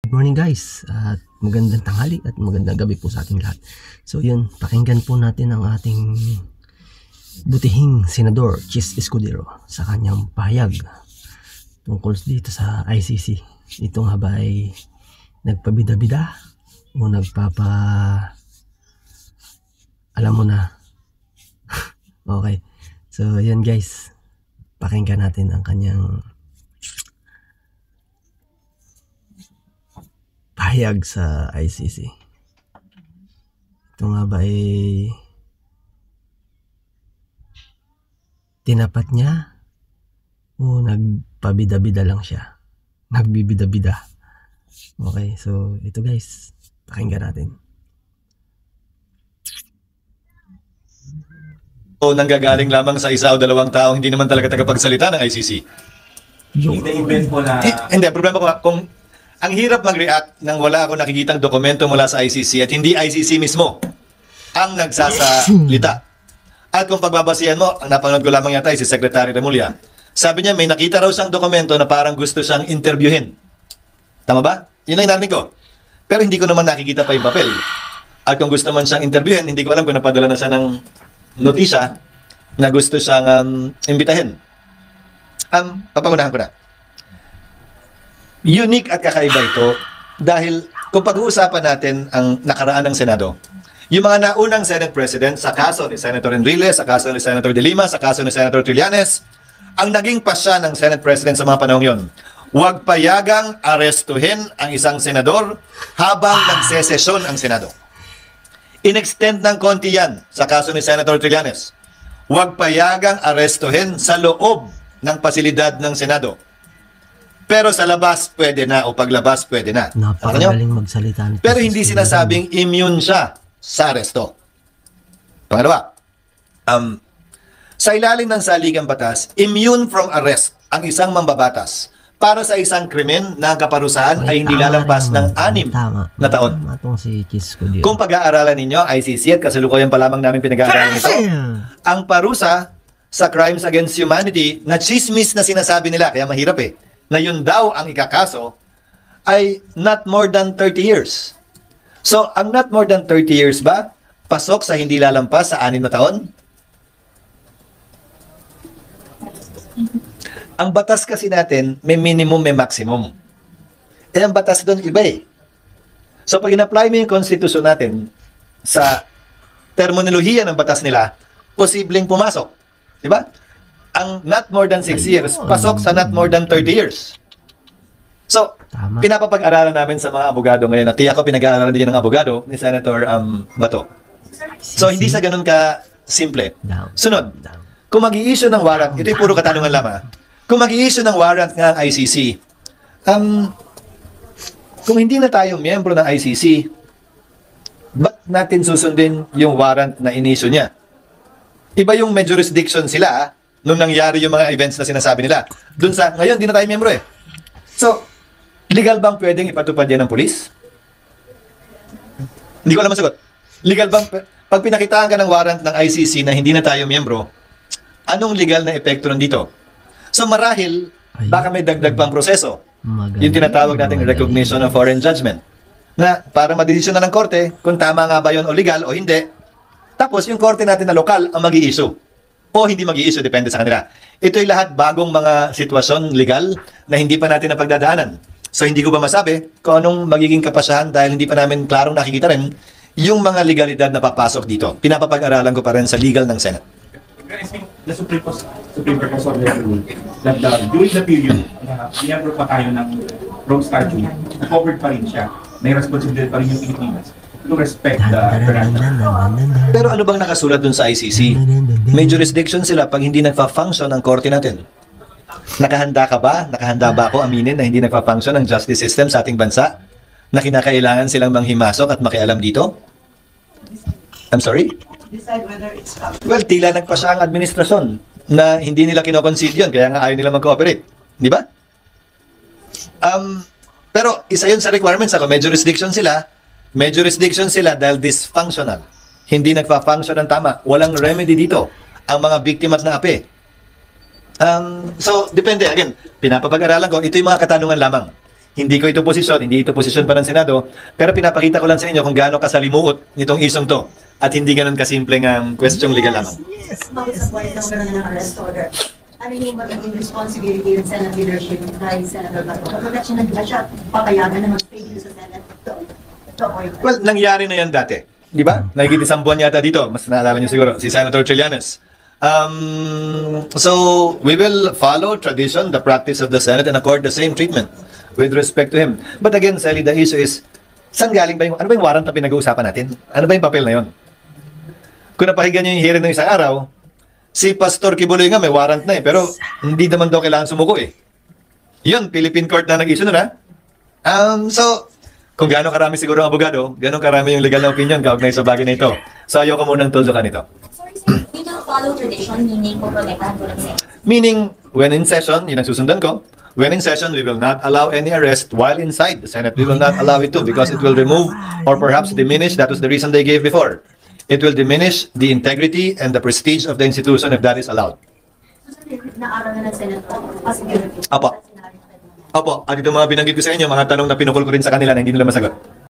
Good morning guys, at magandang tanghali at magandang gabi po sa ating lahat. So yun, pakinggan po natin ang ating butihing Senador Chis Escudero sa kanyang pahayag tungkol dito sa ICC. Ito nga ba ay nagpabida-bida o alam mo na. Okay, so yan guys, pakinggan natin ang kanyang pahayag sa ICC. Ito nga ba ay tinapat niya o nagpabida-bida lang siya? Nagbibida-bida. Okay, so ito guys, pakinggan natin. O nanggagaling lamang sa isa o dalawang tao, hindi naman talaga tagapagsalita ng ICC. Event mo na... Hindi, problema ko kung ang hirap mag-react nang wala ako nakikitang dokumento mula sa ICC at hindi ICC mismo ang nagsasalita. At kung pagbabasihan mo, ang napanood ko lamang yata ay si Secretary Remulla. Sabi niya may nakita raw siyang dokumento na parang gusto siyang interviewin. Tama ba? Yun ang narinig ko. Pero hindi ko naman nakikita pa yung papel. At kung gusto man siyang interviewin, hindi ko alam kung napadala na siya ng notisya na gusto siyang imbitahin. Papangunahan ko na. Unique at kakaiba ito dahil kung pag-uusapan natin ang nakaraan ng Senado, yung mga naunang Senate President sa kaso ni Senator Enrile, sa kaso ni Senator De Lima, sa kaso ni Senator Trillanes, ang naging pasya ng Senate President sa mga panahon yon, huwag payagang arestuhin ang isang senador habang nagsesesyon ang Senado. In-extend ng konti yan sa kaso ni Senator Trillanes. Huwag payagang arestuhin sa loob ng pasilidad ng Senado. Pero sa labas pwede na o paglabas pwede na. Napakagaling magsalita nito. Pero hindi sinasabing immune siya sa aresto. Pangalawa, sa ilalim ng saligang batas, immune from arrest ang isang mambabatas para sa isang krimen na kaparusahan ay hindi lalampas ng 6 na taon. Kung pag-aaralan ninyo, ICC at kasalukuyan pa lamang namin pinag-aaralan ito, ang parusa sa crimes against humanity na chismis na sinasabi nila, kaya mahirap na yun daw ang ikakaso, ay not more than 30 years. So, ang not more than 30 years ba, pasok sa hindi lalampas sa 6 na taon? Ang batas kasi natin, may minimum, may maximum. Ang batas doon iba So, pag in-apply mo yung konstitusyon natin sa terminolohiya ng batas nila, posibleng pumasok. Diba? Ang not more than 6 years, pasok sa not more than 30 years. So, pinapapag-aralan namin sa mga abogado ngayon, at tiyak ko pinag-aaralan din ng abogado ni Senator Bato. So, hindi sa ganun ka simple. Sunod, kung mag-i-issue ng warrant, ito yung puro katanungan lamang. Kung mag-i-issue ng warrant ng ICC, kung hindi na tayo miyembro ng ICC, ba't natin susundin yung warrant na in-issue niya? Iba yung may jurisdiction sila, nung nangyari yung mga events na sinasabi nila. Doon sa, ngayon, di na tayo miyembro So, legal bang pwedeng ipatupad yan ng pulis? Hindi ko alam ang sagot. Legal bang, pag pinakitaan ka ng warrant ng ICC na hindi na tayo miyembro, anong legal na epekto nandito? So, marahil, baka may dagdag pang proseso. Yung tinatawag nating recognition of foreign judgment. Na para madesisyon na ng korte kung tama nga ba yun o legal o hindi. Tapos, yung korte natin na lokal ang mag-i-issue. O hindi mag-i-issue, depende sa kanila. Ito'y lahat bagong mga sitwasyon legal na hindi pa natin napagdadaanan. So hindi ko ba masabi kung anong magiging kapasyahan dahil hindi pa namin klarong nakikita rin yung mga legalidad na papasok dito. Pinapapag-aralan ko pa rin sa legal ng Senate. The Supreme Court of the rule that during the period na miyembro pa tayo ng Rome Statute, covered pa rin siya. May responsibility pa rin yung Pilipinas to respect the Pero ano bang nakasulat dun sa ICC? May jurisdiction sila pag hindi nagfa-function ang korte natin. Nakahanda ka ba? Nakahanda ba ako aminin na hindi nagfa-function ang justice system sa ating bansa? Na kinakailangan silang manghimasok at makialam dito? I'm sorry? Well, tila nagpasya ang administrasyon na hindi nila kinoconsider yun, kaya nga ayaw nila mag-cooperate. Di ba? Pero isa yun sa requirements ako. May jurisdiction sila dahil dysfunctional. Hindi nagpa-function ng tama. Walang remedy dito. Ang mga biktima na api. So, depende. Again, pinapapag-aralan ko, ito yung mga katanungan lamang. hindi ko ito posisyon, hindi ito posisyon pa ng Senado, pero pinapakita ko lang sa inyo kung gaano kasalimuot nitong isong to at hindi ganun kasimpleng questioning legal lamang. Bakit sa point ng gano'n ng arrest order? Ano yung magiging responsibility ng Senate leadership kay Senator Bato? Kapag siya nagla siya, papayagan na mag-figure sa Senate to avoid that. Well, nangyari na yan dati. Di ba? Nagigit isang buwan yata dito. Mas naalala niyo siguro, si Senator Trillanes. So, we will follow tradition, the practice of the Senate, and accord the same treatment with respect to him. But again, Sally, the issue is, saan galing ba ano ba yung warrant na pinag-uusapan natin? Ano ba yung papel na yon? Kung napakinggan niyo yung hearing ng isang araw, si Pastor Kibuloy nga may warrant na pero hindi naman daw kailangan sumuko Yun, Philippine Court na nag-issue nun So, kung gaano karami siguro ang abogado, gaano karami yung legal na opinion kaugnay sa bagay na ito. So, ayoko munang tuldukan ito. Sorry, sir. We don't follow tradition, meaning poprotektahan po lang, sir. Meaning, when in session, yun ang susundan ko, when in session, we will not allow any arrest while inside the Senate. We will not allow it to because it will remove or perhaps diminish, that was the reason they gave before. It will diminish the integrity and the prestige of the institution if that is allowed. So, naaral na ng Senate possibility. Apo. Opo, at ito mga binanggit ko sa inyo, mga tanong na pinukul ko rin sa kanila na hindi nila masagot.